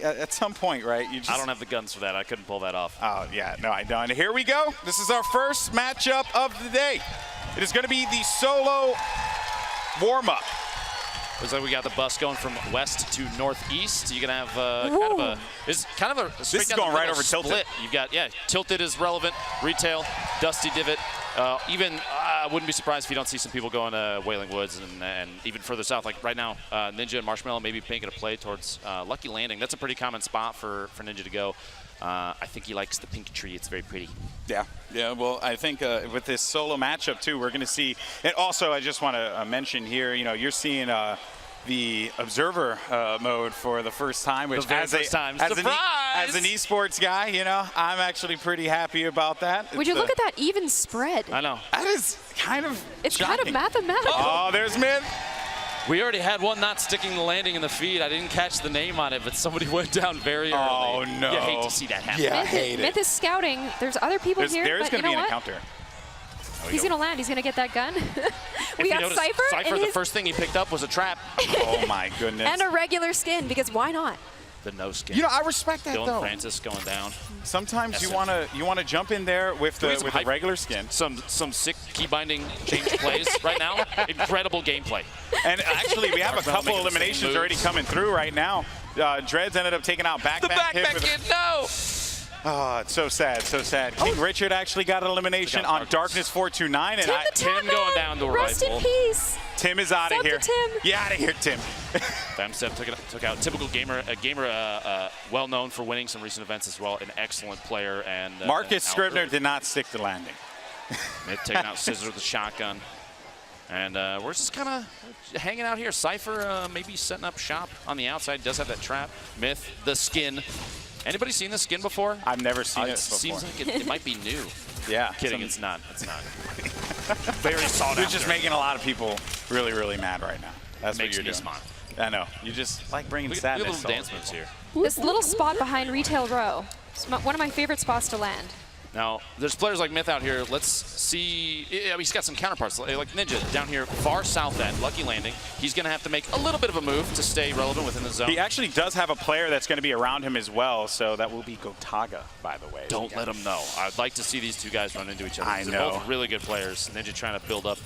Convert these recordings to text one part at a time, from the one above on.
At some point, right? You just, I don't have the guns for that. I couldn't pull that off. Oh, yeah. No, I don't. Here we go. This is our first matchup of the day. It is going to be the solo warm-up. Looks like we got the bus going from west to northeast. You're gonna have kind of a straight this is down going the right middle over split. Tilted. You've got Tilted is relevant, retail, Dusty Divot. I wouldn't be surprised if you don't see some people going to Wailing Woods and even further south. Like right now, Ninja and Marshmallow maybe making a play towards Lucky Landing. That's a pretty common spot for Ninja to go. I think he likes the pink tree. It's very pretty. Yeah. Well, I think with this solo matchup too, we're going to see. And also, I just want to mention here, you're seeing the observer mode for the first time, which as an esports guy, I'm actually pretty happy about that. Would you look at that even spread? I know. That is kind of It's shocking. kind of mathematical. Oh, there's Myth. We already had one not sticking the landing in the feed. I didn't catch the name on it, but somebody went down very early. Oh, no. You hate to see that happen. Yeah, I hate it. Myth is scouting. There's other people here, There's but going to you be know an what? encounter. He's going to land. He's going to get that gun. We got Cypher. Cypher, the first thing he picked up was a trap. Oh, my goodness. And a regular skin, because why not? The no skin. I respect that, Dylan though. Francis going down. Sometimes you want to jump in there with the regular skin. Some sick key binding change plays right now. Incredible gameplay. And actually, we have a couple eliminations already coming through right now. Dreads ended up taking out backpack. The backpack kid, no! Oh, it's so sad, so sad. King Richard actually got an elimination on Darkness 429, and Tim going down to a Rest rifle. in peace. Tim is out of here. Tim. Get out of here, Tim. Femstep took out typical gamer, well known for winning some recent events as well. An excellent player and Marcus Scribner did not stick the landing. Myth taking out Scissor with the shotgun. And we're just kind of hanging out here. Cypher maybe setting up shop on the outside. Does have that trap. Myth, the skin. Anybody seen this skin before? I've never seen it before. Seems like it might be new. Yeah. Kidding, it's not. It's not. Very sought after. You're just making a lot of people really, really mad right now. That's what you're doing. Makes me smile. I know. You just like bringing Look sadness. at little dance moves here. This little spot behind Retail Row. It's one of my favorite spots to land. Now, there's players like Myth out here. Let's see. He's got some counterparts, like Ninja down here, far south end, Lucky Landing. He's going to have to make a little bit of a move to stay relevant within the zone. He actually does have a player that's going to be around him as well, so that will be Gotaga, by the way. Don't let him know. I'd like to see these two guys run into each other. I know. They're both really good players. Ninja trying to build up,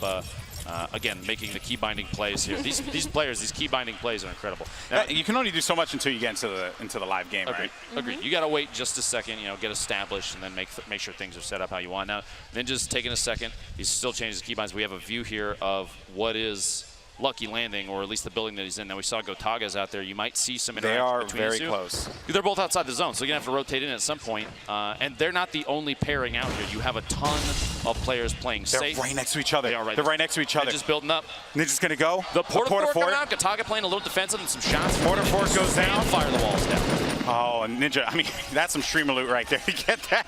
again, making the key binding plays here. These players, these key binding plays are incredible. Now, you can only do so much until you get into the live game, right? Agreed. You got to wait just a second, get established, and then make sure things are set up how you want. Now, Ninja's taking a second. He's still changing his keybinds. We have a view here of what is Lucky Landing, or at least the building that he's in. Now, we saw Gotaga's out there. You might see some interaction between They are the very two. close. They're both outside the zone, so you're going to have to rotate in at some point. And they're not the only pairing out here. You have a ton of players playing safe. They're right next to each other. They are right. They're right next to each other. They're just building up. Ninja's going to go. The Porta Fort out. Gotaga playing a little defensive and some shots. Porta Fort goes down. Fire the walls down. Oh, Ninja, I mean, that's some stream loot right there. You get that,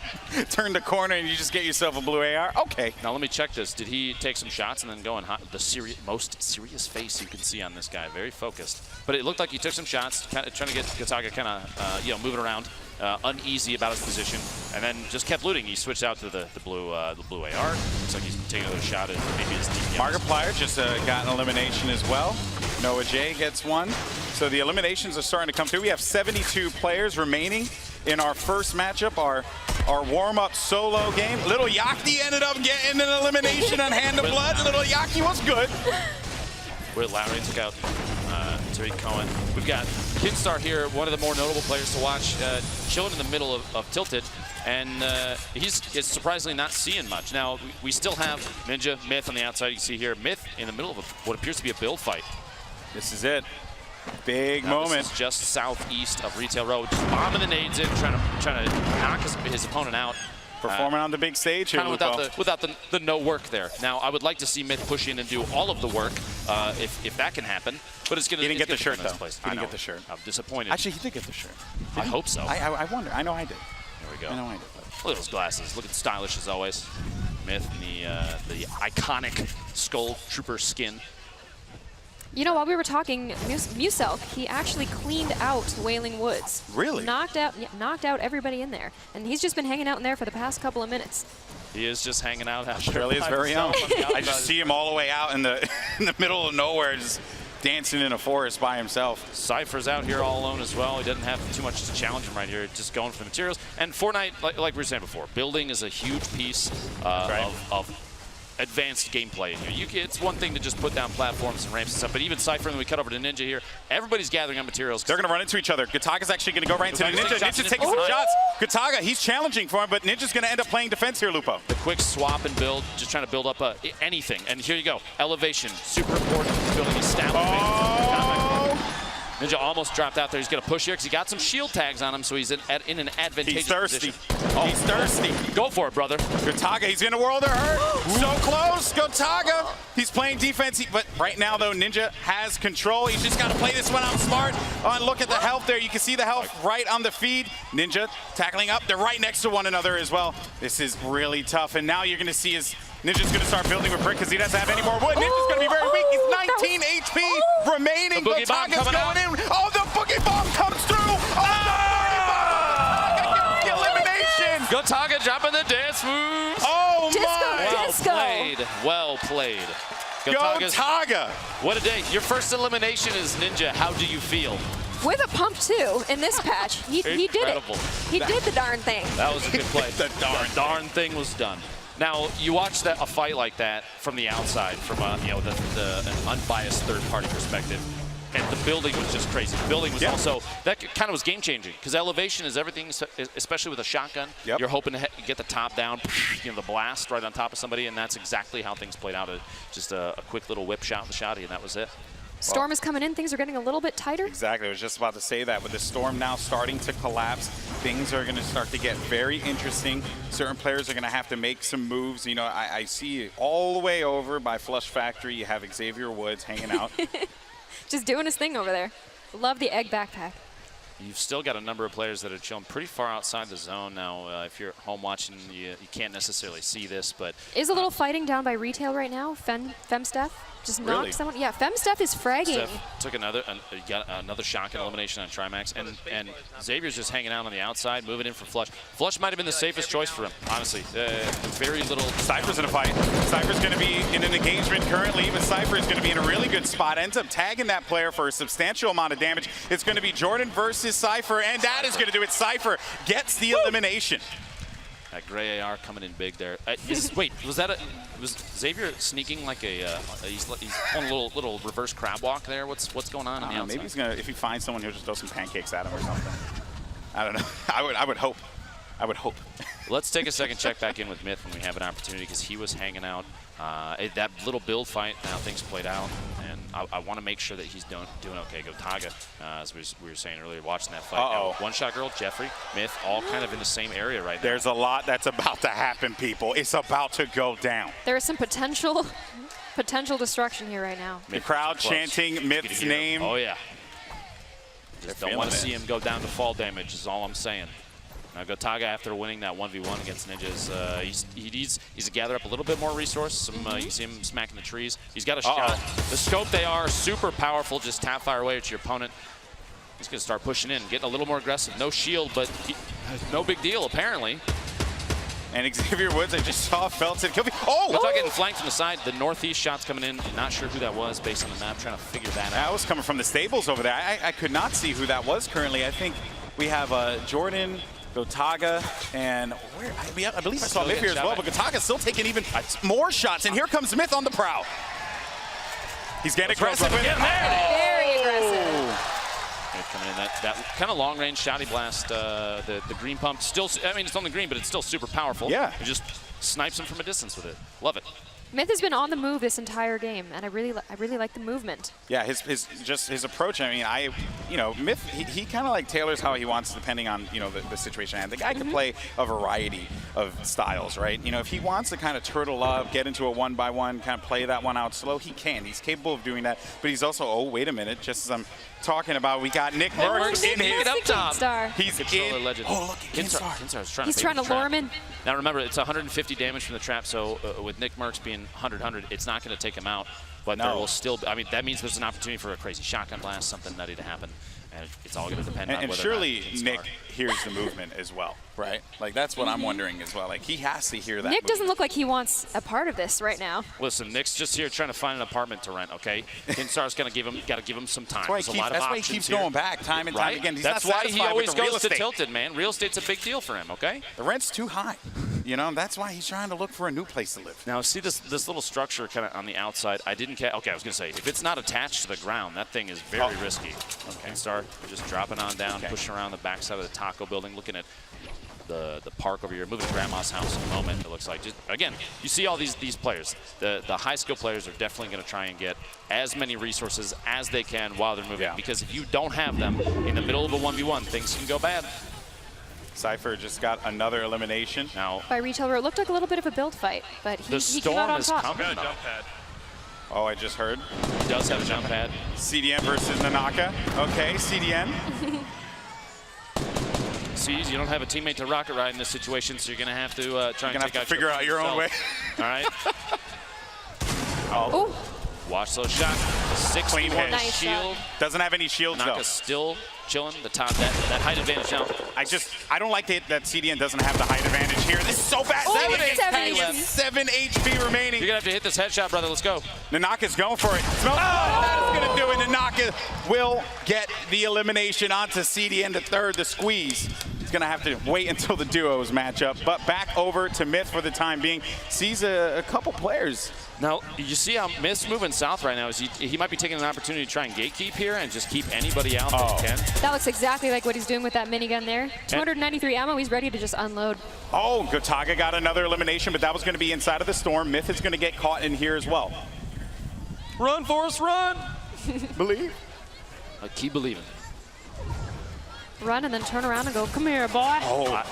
turn the corner, and you just get yourself a blue AR. Okay. Now, let me check this. Did he take some shots and then go and the most serious face you can see on this guy? Very focused. But it looked like he took some shots, trying to get Gotaga kind of, moving around, uneasy about his position, and then just kept looting. He switched out to the blue AR. Looks like he's taking another shot at maybe his DPS. Markiplier just got an elimination as well. Noah J gets one. So the eliminations are starting to come through. We have 72 players remaining in our first matchup, our warm-up solo game. Little Yakti ended up getting an elimination on Hand of Blood. Little Yakti was good. Will Lowry took out Tariq Cohen. We've got Kidstar here, one of the more notable players to watch, chilling in the middle of Tilted, and he's surprisingly not seeing much. Now, we still have Ninja, Myth on the outside. You can see here, Myth in the middle of what appears to be a build fight. This is it. Big moment. This is just southeast of Retail Road, just bombing the nades in, trying to knock his opponent out. Performing on the big stage here, without the no work there. Now, I would like to see Myth push in and do all of the work if that can happen. But it's going to. He didn't get the shirt though. He didn't get the shirt. I'm disappointed. Actually, he did get the shirt. I hope so. I wonder. I know I did. There we go. I know I did. Look at those glasses. Looking stylish as always. Myth and the iconic Skull Trooper skin. While we were talking, Muselk, he actually cleaned out Wailing Woods. Really? Knocked out everybody in there. And he's just been hanging out in there for the past couple of minutes. He is just hanging out. Australia's very own. I just see him all the way out in the middle of nowhere, just dancing in a forest by himself. Cypher's out here all alone as well. He doesn't have too much to challenge him right here, just going for the materials. And Fortnite, like we were saying before, building is a huge piece of advanced gameplay in here. It's one thing to just put down platforms and ramps and stuff, but even Cypher, and then we cut over to Ninja here, everybody's gathering on materials. They're going to run into each other. Gataga's actually going to go right into Ninja. Ninja's taking some shots. Gataga, he's challenging for him, but Ninja's going to end up playing defense here, Lupo. The quick swap and build, just trying to build up anything. And here you go. Elevation, super important. Building his stamina. Ninja almost dropped out there. He's going to push here because he got some shield tags on him, so he's in an advantageous position. He's thirsty. Go for it, brother. Gataga, he's going to whirl their hurt. So close. Gataga. He's playing defense, but right now, though, Ninja has control. He's just got to play this one out smart. And look at the health there. You can see the health right on the feed. Ninja tackling up. They're right next to one another as well. This is really tough. And now you're going to see his Ninja's going to start building with brick because he doesn't have any more wood. Ninja's going to be very weak. He's 19 HP remaining. Gataga's going in. Oh, the boogie bomb comes through. Oh, the boogie bomb. The elimination. Gataga dropping the dance moves. Oh, Disco. Well played. Gataga. What a day. Your first elimination is Ninja. How do you feel? With a pump, too, in this patch. He did it. He did the darn thing. That was a good play. The darn thing was done. Now, you watch a fight like that from the outside, from an unbiased third-party perspective, and the building was just crazy. The building was also, that kind of was game-changing, because elevation is everything, especially with a shotgun. You're hoping to get the top down, the blast right on top of somebody, and that's exactly how things played out. Just a quick little whip shot with the shotty, and that was it. Storm is coming in. Things are getting a little bit tighter. Exactly. I was just about to say that. With the storm now starting to collapse, things are going to start to get very interesting. Certain players are going to have to make some moves. You know, I see all the way over by Flush Factory, you have Xavier Woods hanging out. Just doing his thing over there. Love the egg backpack. You've still got a number of players that are chilling pretty far outside the zone now. If you're at home watching, you can't necessarily see this, but... Is a little fighting down by retail right now. Femsteph just knocked someone. Yeah, Femsteph is fragging. Steph took got another shotgun elimination on Trimax, and Xavier's just hanging out on the outside, moving in for Flush. Flush might have been the safest choice for him, honestly. Very little... Cypher's in a fight. Cypher's going to be in an engagement currently, but Cypher is going to be in a really good spot. Ends up tagging that player for a substantial amount of damage. It's going to be Jordan versus Cypher, and that is going to do it. Cypher gets the elimination. That gray AR coming in big there. Wait, was Xavier sneaking like he's on a little reverse crab walk there? What's going on the outside? Maybe he's gonna, if he finds someone, he'll just throw some pancakes at him or something. I don't know. I would hope. I would hope. Let's take a second, check back in with Myth when we have an opportunity, because he was hanging out. That little build fight, how things played out, and I want to make sure that he's doing okay. Gataga, as we were saying earlier, watching that fight. Now, One Shot Girl, Jeffrey, Myth, all kind of in the same area right now. There's a lot that's about to happen, people. It's about to go down. There is some potential destruction here right now. The crowd chanting Myth's name. Oh, yeah. Just don't want to see him go down to fall damage is all I'm saying. Now Gataga, after winning that 1v1 against Ninjas, he needs to gather up a little bit more resource. You see him smacking the trees. He's got a shot. The scope, they are super powerful. Just tap fire away at your opponent. He's going to start pushing in, getting a little more aggressive. No shield, but no big deal, apparently. And Xavier Woods, I just saw Felton kill me. Oh! Gataga getting flanked from the side. The northeast shot's coming in. Not sure who that was based on the map. Trying to figure that out. That was coming from the stables over there. I could not see who that was currently. I think we have Jordan, Gataga, and I believe I saw Myth here as well, but Gataga's still taking even more shots, and here comes Myth on the prowl. He's getting aggressive with it. Very aggressive. Coming in that kind of long-range shotty blast, the green pump, still, I mean, it's on the green, but it's still super powerful. Yeah. It just snipes him from a distance with it. Love it. Myth has been on the move this entire game, and I really like the movement. Yeah, his approach. I mean, Myth he kind of like tailors how he wants depending on the situation. And the guy can play a variety of styles, right? If he wants to kind of turtle up, get into a 1-by-1, kind of play that one out slow, he can. He's capable of doing that. But he's also, oh wait a minute, just as I'm talking about, we got Nick Merckx in his up top. He's in. Legend. Oh look, He's trying to lure him in. Now remember, it's 150 damage from the trap, so with Nick Merckx being 100, it's not going to take him out. But there will still, I mean, that means there's an opportunity for a crazy shotgun blast, something nutty to happen. And it's all going to depend on whether surely or not Nick hears the movement as well, right? Like, that's what I'm wondering as well. Like, he has to hear that Nick movement. doesn't look like he wants a part of this right now. Listen, Nick's just here trying to find an apartment to rent, okay? Kinstar's got to give him some time. That's why he keeps going back time and time again. He's That's not why he satisfied always with the real goes to estate. Tilted, man. Real estate's a big deal for him, okay? The rent's too high. You know, that's why he's trying to look for a new place to live. Now, see this little structure kind of on the outside. I didn't catch. Okay, I was going to say, if it's not attached to the ground, that thing is very risky. Okay. Kinstar just dropping on down, pushing around the backside of the taco building, looking at the park over here, moving to Grandma's house in a moment, it looks like. Just, again, you see all these players. The high-skill players are definitely going to try and get as many resources as they can while they're moving. Because if you don't have them in the middle of a 1v1, things can go bad. Cypher just got another elimination. Now, By Retail, where it looked like a little bit of a build fight, but he came out on top. coming. Oh, I just heard. He does have a jump pad. CDN versus Nanaka. Okay, CDN. Sees you don't have a teammate to rocket ride in this situation, so you're going to have to try and figure out your own way. All right. Oh, Watch those shots. 61 hit. Nice shield. Doesn't have any shields though. Naka's still chilling. The top that height advantage now. I don't like that CDN doesn't have the height advantage here. This is so bad. Oh, 7 7 HP. 7 HP remaining. You're gonna have to hit this headshot, brother. Let's go. Nanaka's going for it. That is gonna do it. Nanaka will get the elimination onto CDN to third. The squeeze. He's gonna have to wait until the duos match up. But back over to Myth for the time being. Sees a couple players. Now, you see how Myth's moving south right now. Is he might be taking an opportunity to try and gatekeep here and just keep anybody out that he can. that looks exactly like what he's doing with that minigun there. 293 ammo, he's ready to just unload. Oh, Gotaga got another elimination, but that was going to be inside of the storm. Myth is going to get caught in here as well. Run, Forrest, run! Believe. Keep believing. Run and then turn around and go, come here, boy. Oh,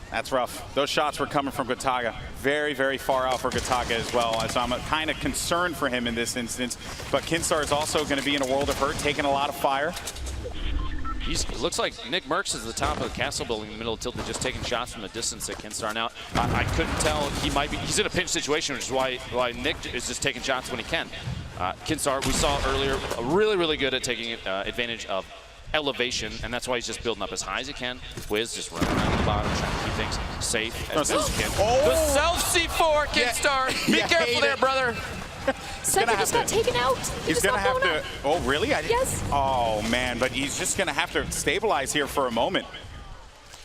that's rough. Those shots were coming from Gotaga. Very, very far out for Gotaga as well. So I'm kind of concerned for him in this instance. But Kinstar is also going to be in a world of hurt, taking a lot of fire. It looks like Nick Merckx is at the top of the castle building in the middle of Tilted, just taking shots from the distance at Kinstar. Now, I couldn't tell. He's in a pinch situation, which is why Nick is just taking shots when he can. Kinstar, we saw earlier, really good at taking advantage of elevation, and that's why he's just building up as high as he can. Wiz just running around the bottom, trying to keep things safe as best as he can. Oh. The self C4, Kinstar. Be careful there, brother. Cypher just got taken out. He's going to have to. Oh, really? Yes. Oh, man. But he's just going to have to stabilize here for a moment.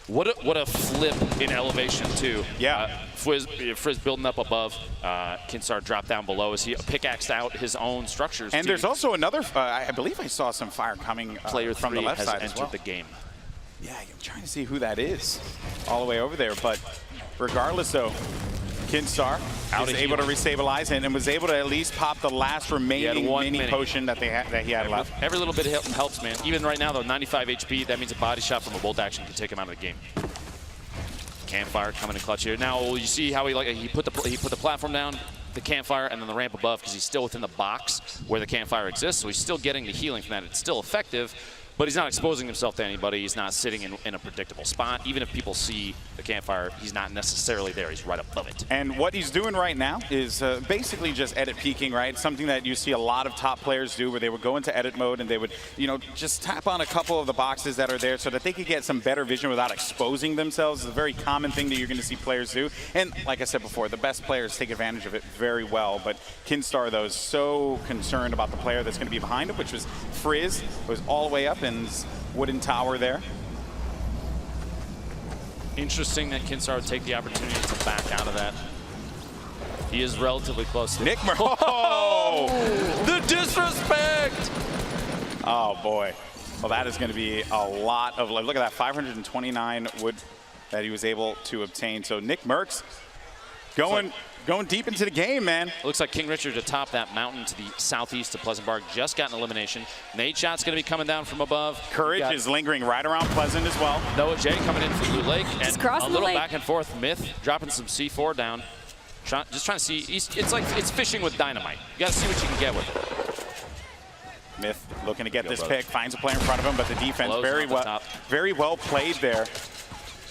What a flip in elevation, too. Yeah. Frizz building up above. Kinstar dropped down below as he pickaxed out his own structures. And there's also another, I believe I saw some fire coming player from the left has side as entered well. the game. Yeah, I'm trying to see who that is all the way over there. But regardless, though, Kinstar is able to restabilize and was able to at least pop the last remaining mini potion that he had left. Every little bit helps, man. Even right now, though, 95 HP, that means a body shot from a bolt action can take him out of the game. Campfire coming in clutch here. Now you see how he put the platform down, the campfire, and then the ramp above because he's still within the box where the campfire exists. So he's still getting the healing from that. It's still effective, but he's not exposing himself to anybody. He's not sitting in a predictable spot. Even if people see the campfire, he's not necessarily there. He's right above it. And what he's doing right now is basically just edit peeking, right? Something that you see a lot of top players do where they would go into edit mode and they would, just tap on a couple of the boxes that are there so that they could get some better vision without exposing themselves. It's a very common thing that you're going to see players do. And like I said before, the best players take advantage of it very well. But Kinstar, though, is so concerned about the player that's going to be behind him, which was Frizz, who was all the way up in his wooden tower there. Interesting that Kinstar would take the opportunity to back out of that. He is relatively close to Nick Oh! The disrespect! Oh, boy. Well, that is going to be a lot of life. Look at that, 529 wood that he was able to obtain. So Nick Merckx going deep into the game, man. Looks like King Richard atop that mountain to the southeast of Pleasant Park just got an elimination. Nade shot's going to be coming down from above. Courage is lingering right around Pleasant as well. Noah J coming in from Blue Lake. And a little back and forth. Myth dropping some C4 down. Just trying to see. It's fishing with dynamite. You got to see what you can get with it. Myth looking to get this pick. Finds a player in front of him, but the defense very well played there.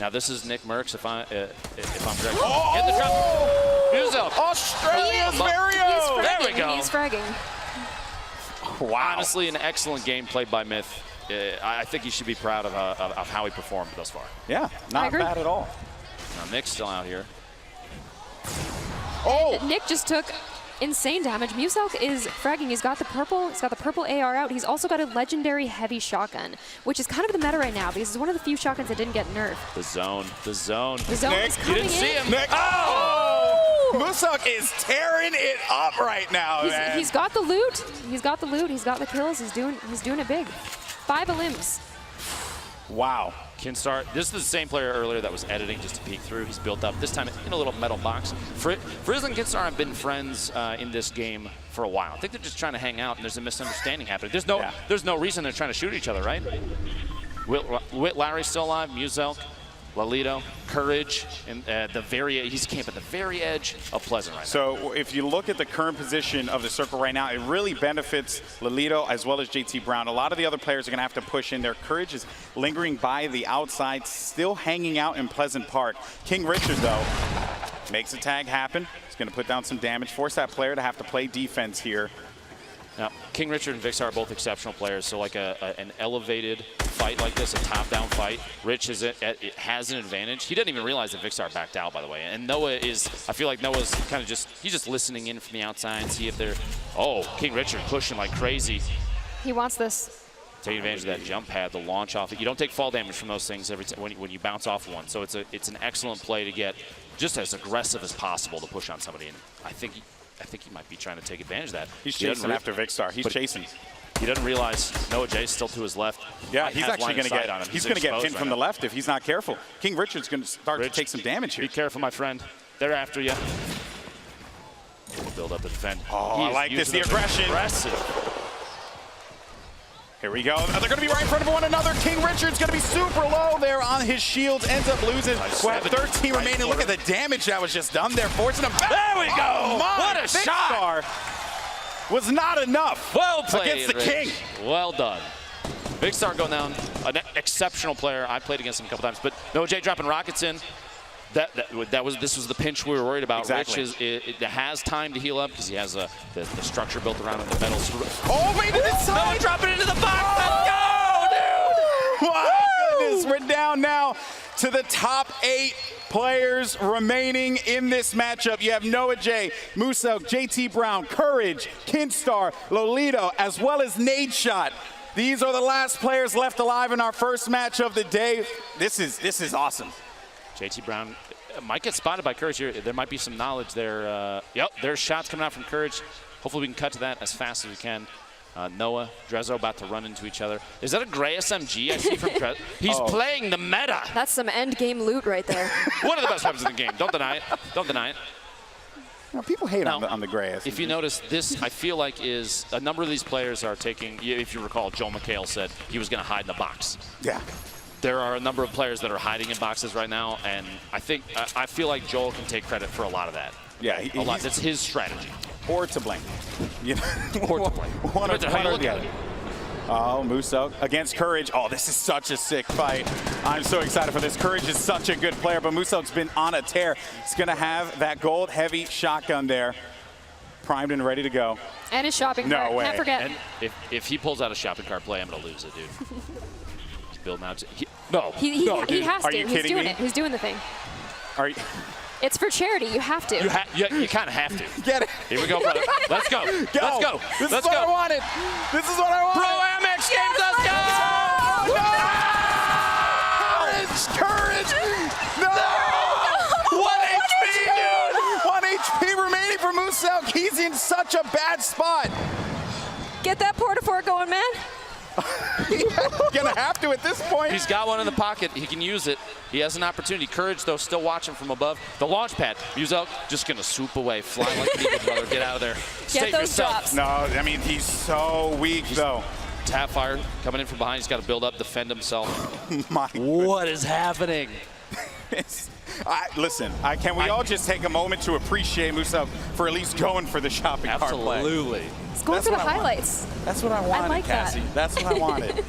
Now this is Nick Merckx, if I'm correct. Oh! Get the drop. Muselk. Australia's Mario! There we go. He's fragging. Wow. Honestly, an excellent game played by Myth. I think he should be proud of how he performed thus far. Yeah, not bad at all. Now Nick's still out here. Oh! And Nick just took insane damage. Muselk is fragging. He's got the purple AR out. He's also got a legendary heavy shotgun, which is kind of the meta right now because it's one of the few shotguns that didn't get nerfed. The zone. The zone. The zone Nick, is You coming didn't see in. him. Nick. Oh! Muselk is tearing it up right now, man. He's got the loot. He's got the loot. He's got the kills. He's doing it big. 5 elims. Wow. Kinstar, this is the same player earlier that was editing just to peek through. He's built up, this time in a little metal box. Frizz and Kinstar have been friends in this game for a while. I think they're just trying to hang out, and there's a misunderstanding happening. There's no reason they're trying to shoot each other, right? Larry's still alive, Muselk, Lalito, Courage, and he's camping at the very edge of Pleasant right now. So if you look at the current position of the circle right now, it really benefits Lalito as well as JT Brown. A lot of the other players are going to have to push in. Their Courage is lingering by the outside, still hanging out in Pleasant Park. King Richard, though, makes a tag happen. He's going to put down some damage, force that player to have to play defense here. Now, King Richard and Vixar are both exceptional players, so like an elevated fight like this, a top-down fight, Rich it has an advantage. He didn't even realize that Vixar backed out, by the way. And Noah I feel like Noah's kind of he's just listening in from the outside and see if they're, King Richard pushing like crazy. He wants this. Taking advantage of that jump pad, the launch off it. You don't take fall damage from those things when you bounce off one. So it's an excellent play to get just as aggressive as possible to push on somebody. And I think he might be trying to take advantage of that. He's chasing after Vixar. He's chasing. He doesn't realize Noah J's still to his left. Yeah, he's actually going to get on him. He's going to get pinned from the left if he's not careful. King Richard's going to start to take some damage here. Be careful, my friend. They're after you. Build up the defend. Oh, I like this, the aggression. Aggressive. Here we go. They're going to be right in front of one another. King Richard's going to be super low there on his shields. Ends up losing. We'll have 13 remaining. Look at the damage that was just done there, forcing him back. There we go. Oh, what a shot. Was not enough. Well played, against the Rich. King. Well done. Big Star going down. An exceptional player. I played against him a couple times, but Noah J dropping rockets in. This was the pinch we were worried about. Exactly. Rich has time to heal up because he has the structure built around him, the metal. Oh, wait, it's Noah dropping it into the box. Let's go, dude. My goodness, we're down now to the top 8 players remaining in this matchup. You have Noah J, Muselk, JT Brown, Courage, Kinstar, Lolito, as well as Nadeshot. These are the last players left alive in our first match of the day. This is awesome. JT Brown might get spotted by Courage here. There might be some knowledge there. Yep, there's shots coming out from Courage. Hopefully we can cut to that as fast as we can. Noah, Drezzo about to run into each other. Is that a gray SMG I see from Drezzo? He's playing the meta. That's some end game loot right there. One of the best weapons in the game. Don't deny it. Don't deny it. Now, people hate on the gray SMG. If you notice, this I feel like is a number of these players are taking, if you recall, Joel McHale said he was going to hide in the box. Yeah. There are a number of players that are hiding in boxes right now, and I feel like Joel can take credit for a lot of that. Yeah, a lot. That's his strategy. Or to blame. You know, or to blame. One or the other. Oh, Muselk against Courage. Oh, this is such a sick fight. I'm so excited for this. Courage is such a good player, but Muselk's been on a tear. He's going to have that gold heavy shotgun there, primed and ready to go. And his shopping cart. No way. Can't forget. And if he pulls out a shopping cart play, I'm going to lose it, dude. He's building out. He has to. Are you He's kidding doing me? it. He's doing the thing. Are you? It's for charity. You have to. You kind of have to. Get it. Here we go, brother. Let's go. Let's go. This Let's is what go. I wanted. This is what I wanted. Pro Amex games. Let's go. Courage. No. 1 HP, dude. 1 HP remaining for Muselk. He's in such a bad spot. Get that Portafort going, man. He's gonna have to at this point. He's got one in the pocket. He can use it. He has an opportunity. Courage, though, still watching from above. The launch pad. Muselk just going to swoop away. Fly like an eagle, brother. Get out of there. Get those drops. No, I mean, he's so weak, though. Tap fire coming in from behind. He's got to build up, defend himself. What is happening? Listen, can we all just take a moment to appreciate Muselk for at least going for the shopping cart play? Absolutely. He's going for the highlights. That's what I wanted, like Cassie. that. That's what I wanted.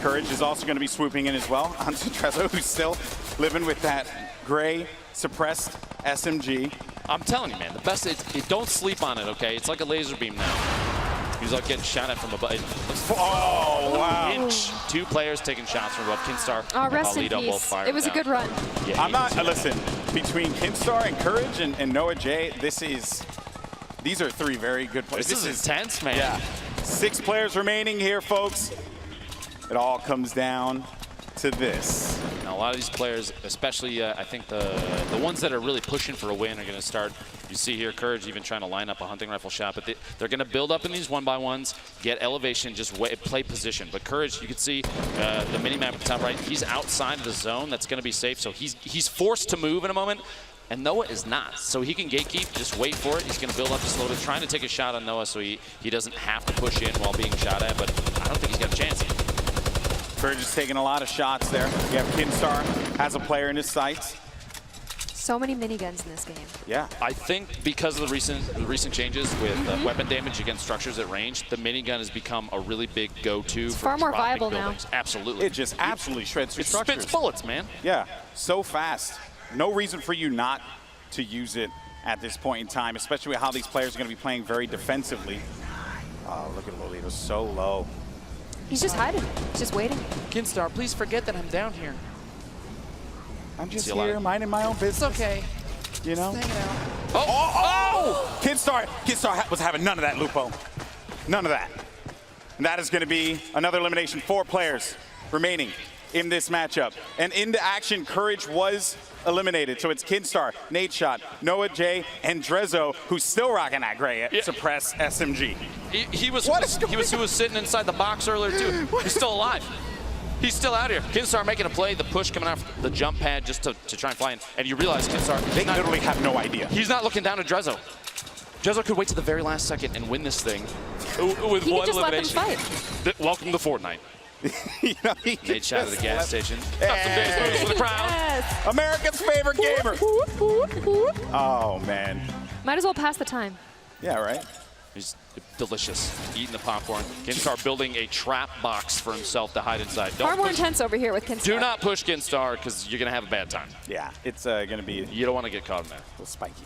Courage is also going to be swooping in as well onto Drezzo, who's still living with that gray suppressed SMG. I'm telling you, man, the best is don't sleep on it, okay? It's like a laser beam now. He's like getting shot at from above. Oh, wow. Inch. 2 players taking shots from above. Kinstar Oh, rest in Alito both peace. fired It was a down. good run. Yeah, I'm not, listen, between Kinstar and Courage and Noah J, these are 3 very good players. This is intense, man. Yeah. 6 players remaining here, folks. It all comes down to this. Now, a lot of these players, especially I think the ones that are really pushing for a win, are going to start. You see here, Courage even trying to line up a hunting rifle shot, but they're going to build up in these 1-by-1s, get elevation, just play position. But Courage, you can see the mini map at the top right. He's outside of the zone. That's going to be safe. So he's forced to move in a moment. And Noah is not. So he can gatekeep, just wait for it. He's going to build up just a little bit, trying to take a shot on Noah so he doesn't have to push in while being shot at. But I don't think he's got a chance. Courage is taking a lot of shots there. You have Kinstar, has a player in his sights. So many miniguns in this game. Yeah. I think because of the recent changes with weapon damage against structures at range, the minigun has become a really big go-to for far more dropping viable now. buildings. Absolutely. It just absolutely shreds It structures. spits bullets, man. Yeah, so fast. No reason for you not to use it at this point in time, especially with how these players are going to be playing very defensively. Oh, look at Lolito, so low. He's just hiding. He's just waiting. Kinstar, please forget that I'm down here. I'm just See a lot here of- minding my own business. It's okay. You know? Oh! Kinstar was having none of that, Lupo. None of that. And that is going to be another elimination. 4 players remaining in this matchup. And into action, Courage was eliminated. So it's Kinstar, Nate Shot, Noah J, and Drezzo, who's still rocking that gray suppress SMG. He was sitting inside the box earlier too. He's still alive. He's still out here. Kinstar making a play, the push coming off the jump pad just to try and fly in. And you realize Kinstar, They literally have no idea. he's not looking down at Drezzo. Drezzo could wait to the very last second and win this thing with He one could just let them elimination. fight. Welcome to Fortnite. You know, he Nate Shot at the just gas left- station. Got some big moves for the crowd. Yes. America's favorite gamer. Oh, man. Might as well pass the time. Yeah, right? He's delicious, eating the popcorn. Kinstar building a trap box for himself to hide inside. Far more intense over here with Kinstar. Do not push Kinstar because you're going to have a bad time. Yeah, it's going to be You don't want to get caught in that. a little spiky.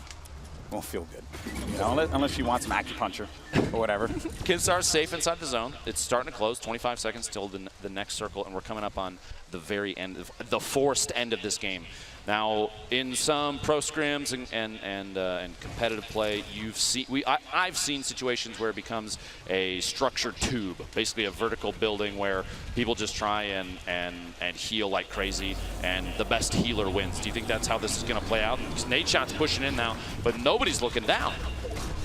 Won't feel good. You know, unless you want some acupuncture or whatever. Kinstar's safe inside the zone. It's starting to close. 25 seconds till the next circle, and we're coming up on the very end, of the forced end of this game. Now, in some pro scrims and competitive play, I've seen situations where it becomes a structured tube, basically a vertical building where people just try and heal like crazy, and the best healer wins. Do you think that's how this is going to play out? Because Nate Shot's pushing in now, but nobody's looking down.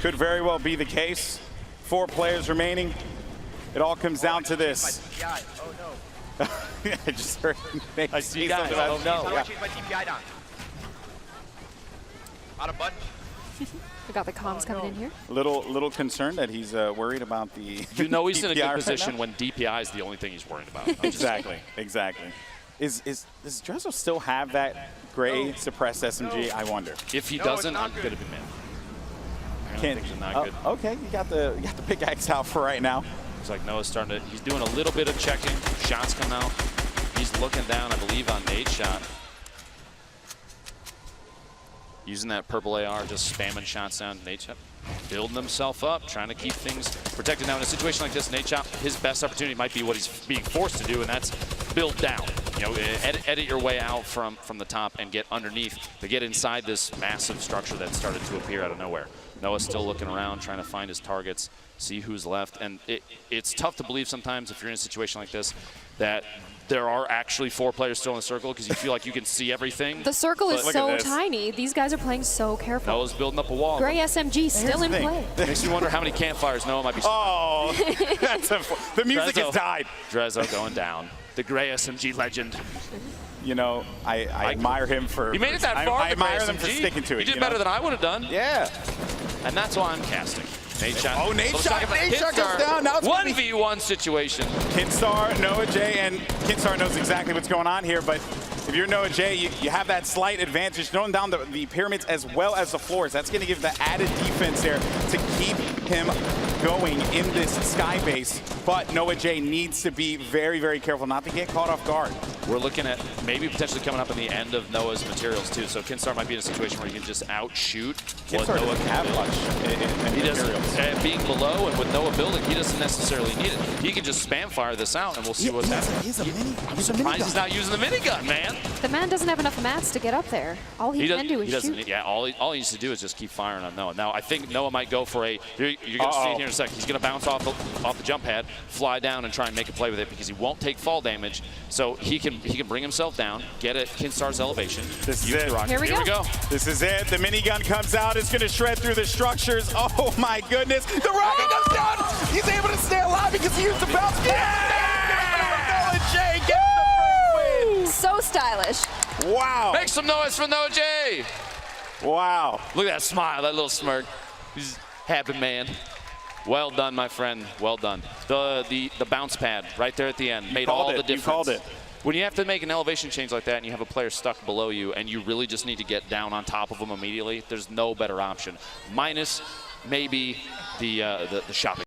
Could very well be the case. 4 players remaining. It all comes down to this. I just heard Nate I see say guys. something about- Oh, no. Yeah. Change my DPI down. Out of button. We got the comms coming in here. Little concerned that he's worried about the. You know he's in a DPI good right position now. when DPI is the only thing he's worried about. Exactly. Does Drezzo still have that gray suppressed SMG? I wonder. If he No, doesn't, it's not I'm good. going to be mad. Can't. Things are not good. Okay, you got the pickaxe out for right now. Looks like Noah's starting to, he's doing a little bit of checking. Shots come out. He's looking down, I believe, on Nate Shot. Using that purple AR, just spamming shots down. Nate Shot building himself up, trying to keep things protected. Now, in a situation like this, Nate Shot, his best opportunity might be what he's being forced to do, and that's build down. You know, edit your way out from the top and get underneath to get inside this massive structure that started to appear out of nowhere. Noah's still looking around, trying to find his targets, see who's left. And it's tough to believe sometimes if you're in a situation like this that there are actually 4 players still in the circle because you feel like you can see everything. The circle is Look so at this. tiny. These guys are playing so careful. Noah's building up a wall. Gray SMG still in the thing. play. Makes me wonder how many campfires Noah might be. Oh, the music has died. Drezzo going down. The Gray SMG legend. You know, I admire him for. He made it that I far. admire the them Gray for SMG. sticking to it. He did you better know? than I would have done. Yeah. And that's why I'm casting. Nate Shot. Oh, Nate Let's Shot. talk about Nate Shot goes Kinstar. down. Now it's gonna be- 1v1 situation. Kinstar, Noah J, and Kinstar knows exactly what's going on here, but if you're Noah J, you have that slight advantage throwing down the pyramids as well as the floors. That's going to give the added defense there to keep him going in this sky base, but Noah J needs to be very, very careful not to get caught off guard. we're looking at maybe potentially coming up in the end of Noah's materials too. So Kinstar might be in a situation where he can just outshoot what Kinstar Noah doesn't can have build. much in He doesn't. materials. And being below and with Noah building, he doesn't necessarily need it. He can just spam fire this out, and we'll see what's happening. I'm surprised he's not using the minigun, man. The man doesn't have enough mats to get up there. All he can do is shoot. Yeah, all he needs to do is just keep firing on Noah. Now, I think Noah might go for a, you're going to see it here in a second. He's going to bounce off the jump pad, fly down, and try and make a play with it because he won't take fall damage. So he can bring himself down, get at Kinstar's elevation. This is it. Here we go. This is it. The minigun comes out. It's going to shred through the structures. Oh, my goodness. The rocket goes down. He's able to stay alive because he used the bounce. Yeah! Noah J gets the first win. So stylish. Wow. Make some noise for Noah J. Wow. Look at that smile, that little smirk. He's a happy man. Well done, my friend. Well done. The bounce pad right there at the end made all the difference. You called it. When you have to make an elevation change like that and you have a player stuck below you and you really just need to get down on top of them immediately, there's no better option. Minus maybe the shopping.